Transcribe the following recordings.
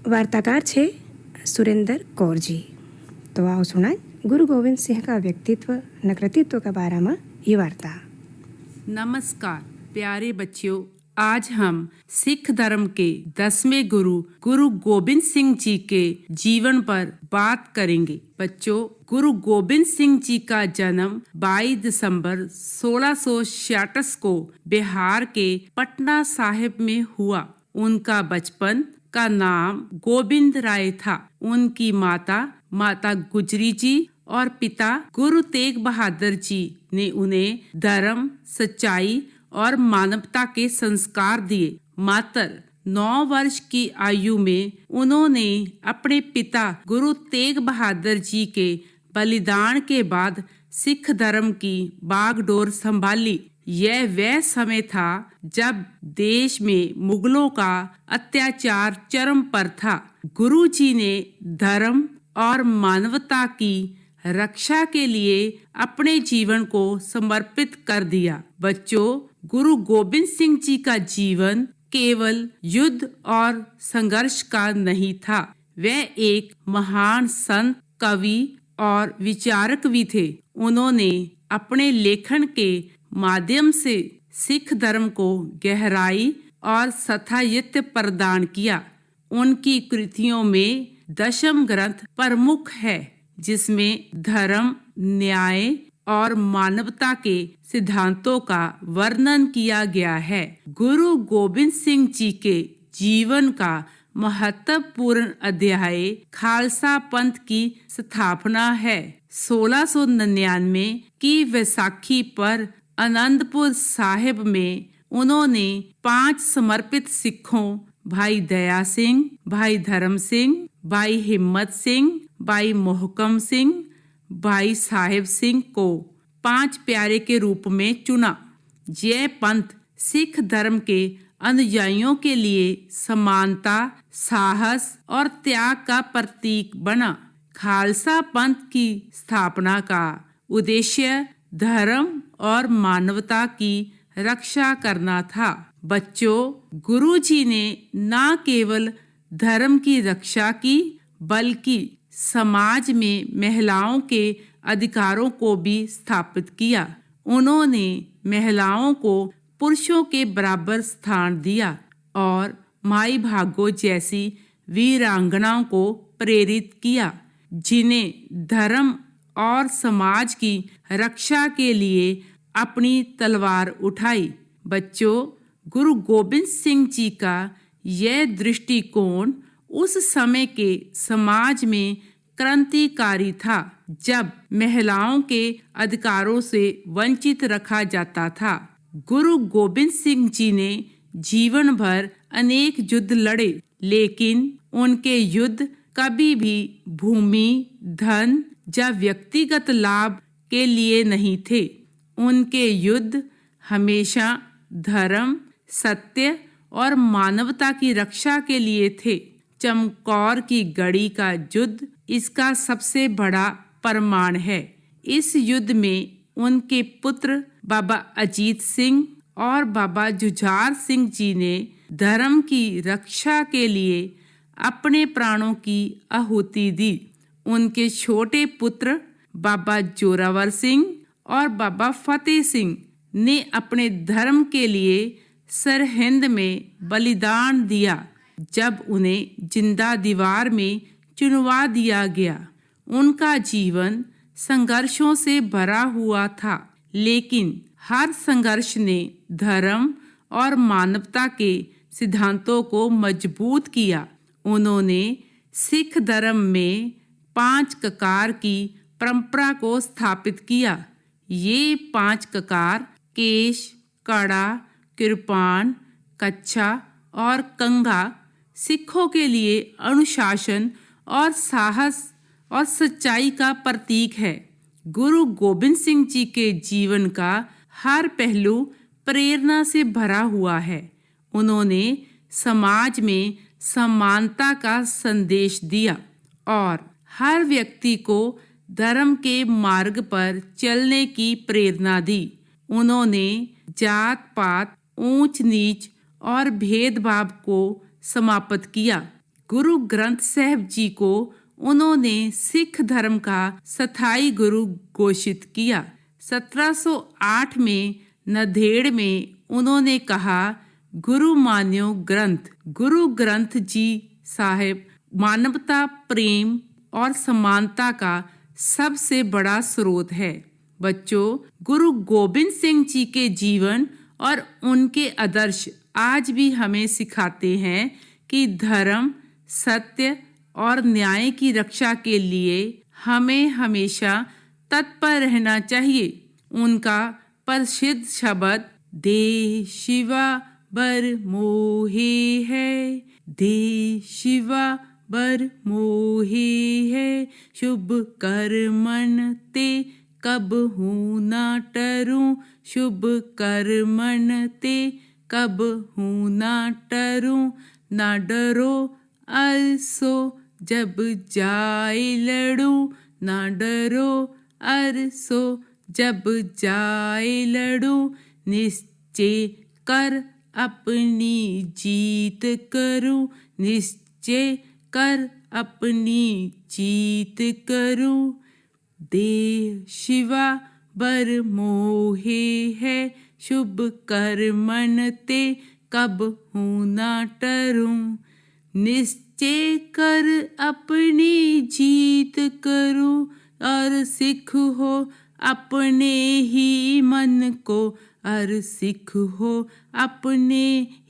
वार्ताकार छे सुरेंद्र कौर जी। तो आओ सुनाए गुरु गोविंद सिंह का व्यक्तित्व न कृतित्व के बारे में ये वार्ता। नमस्कार प्यारे बच्चों, आज हम सिख धर्म के 10वें गुरु गुरु गोबिंद सिंह जी के जीवन पर बात करेंगे। बच्चों, गुरु गोबिंद सिंह जी का जन्म 22 दिसंबर 1666 को बिहार के पटना साहिब में हुआ। उनका बचपन का नाम गोविंद राय था। उनकी माता गुजरी जी और पिता गुरु तेग बहादुर जी ने उन्हें धर्म, सच्चाई और मानवता के संस्कार दिए। मात्र 9 वर्ष की आयु में उन्होंने अपने पिता गुरु तेग बहादुर जी के बलिदान के बाद सिख धर्म की बागडोर संभाली। यह वह समय था जब देश में मुगलों का अत्याचार चरम पर था। गुरु जी ने धर्म और मानवता की रक्षा के लिए अपने जीवन को समर्पित कर दिया। बच्चों, गुरु गोबिंद सिंह जी का जीवन केवल युद्ध और संघर्ष का नहीं था। वह एक महान संत, कवि और विचारक भी थे। उन्होंने अपने लेखन के माध्यम से सिख धर्म को गहराई और स्थायित्व प्रदान किया। उनकी कृतियों में दशम ग्रंथ प्रमुख है, जिसमें धर्म, न्याय और मानवता के सिद्धांतों का वर्णन किया गया है। गुरु गोबिंद सिंह जी के जीवन का महत्वपूर्ण अध्याय खालसा पंथ की स्थापना है। 1699 की वैसाखी पर आनंदपुर साहिब में उन्होंने 5 समर्पित सिखों भाई दया सिंह, भाई धर्म सिंह, भाई हिम्मत सिंह, भाई मोहकम सिंह, भाई साहिब सिंह को 5 प्यारे के रूप में चुना। यह पंथ सिख धर्म के अनुयायियों के लिए समानता, साहस और त्याग का प्रतीक बना। खालसा पंथ की स्थापना का उद्देश्य धर्म और मानवता की रक्षा करना था। बच्चों, गुरु जी ने न केवल धर्म की रक्षा की, बल्कि समाज में महिलाओं के अधिकारों को भी स्थापित किया। उन्होंने महिलाओं को पुरुषों के बराबर स्थान दिया और माई भागो जैसी वीरांगनाओं को प्रेरित किया, जिन्हें धर्म और समाज की रक्षा के लिए अपनी तलवार उठाई। बच्चों, गुरु गोबिंद सिंह जी का यह दृष्टिकोण उस समय के समाज में क्रांतिकारी था, जब महिलाओं के अधिकारों से वंचित रखा जाता था। गुरु गोबिंद सिंह जी ने जीवन भर अनेक युद्ध लड़े, लेकिन उनके युद्ध कभी भी भूमि, धन या व्यक्तिगत लाभ के लिए नहीं थे। उनके युद्ध हमेशा धर्म, सत्य और मानवता की रक्षा के लिए थे। चमकौर की गढ़ी का युद्ध इसका सबसे बड़ा प्रमाण है। इस युद्ध में उनके पुत्र बाबा अजीत सिंह और बाबा जुझार सिंह जी ने धर्म की रक्षा के लिए अपने प्राणों की आहुति दी। उनके छोटे पुत्र बाबा जोरावर सिंह और बाबा फतेह सिंह ने अपने धर्म के लिए सरहिंद में बलिदान दिया, जब उन्हें जिंदा दीवार में चुनवा दिया गया। उनका जीवन संघर्षों से भरा हुआ था, लेकिन हर संघर्ष ने धर्म और मानवता के सिद्धांतों को मजबूत किया। उन्होंने सिख धर्म में 5 ककार की परंपरा को स्थापित किया। ये 5 ककार केश, कड़ा, कृपाण, कच्छा और कंघा सिखों के लिए अनुशासन और साहस और सच्चाई का प्रतीक है। गुरु गोबिंद सिंह जी के जीवन का हर पहलू प्रेरणा से भरा हुआ है। उन्होंने समाज में समानता का संदेश दिया और हर व्यक्ति को धर्म के मार्ग पर चलने की प्रेरणा दी। उन्होंने जात पात, ऊंच नीच और भेदभाव को समाप्त किया। गुरु ग्रंथ साहिब जी को उन्होंने सिख धर्म का स्थायी गुरु घोषित किया। 1708 में नांदेड़ में उन्होंने कहा, गुरु मान्यो ग्रंथ। गुरु ग्रंथ जी साहिब मानवता, प्रेम और समानता का सबसे बड़ा स्रोत है। बच्चों, गुरु गोबिंद सिंह जी के जीवन और उनके आदर्श आज भी हमें सिखाते हैं कि धर्म, सत्य और न्याय की रक्षा के लिए हमें हमेशा तत्पर रहना चाहिए। उनका प्रसिद्ध शब्द दे शिवा बर मोहे है, दे शिवा बर मोहे है, शुभ कर्मन ते कब हूँ ना टरूं, शुभ कर्मन ते कब हूँ ना टरूं, ना डरो अरसो जब जाए लड़ूं, ना डरो अरसो जब जाए लड़ूं, निश्चय कर अपनी जीत करूं, निश्चय कर अपनी जीत करूं, दे शिवा बर मोहे है, शुभ कर्मन ते कब हूँ ना टरूं, निश्चय कर अपनी जीत करूं और सिख हो अपने ही मन को, और सिख हो अपने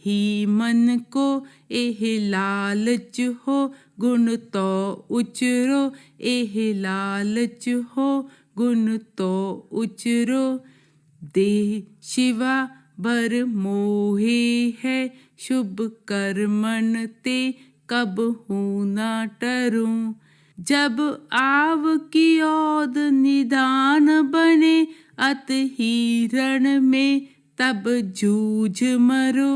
ही मन को, एह लालच हो गुण तो उचरो, एह लालच हो गुण तो उचरो, दे शिवा बर मोहे है, शुभ कर्मन ते कब हूँ ना टरूं, जब आव की ओद निदान बने अत ही रण में, तब जूझ मरो,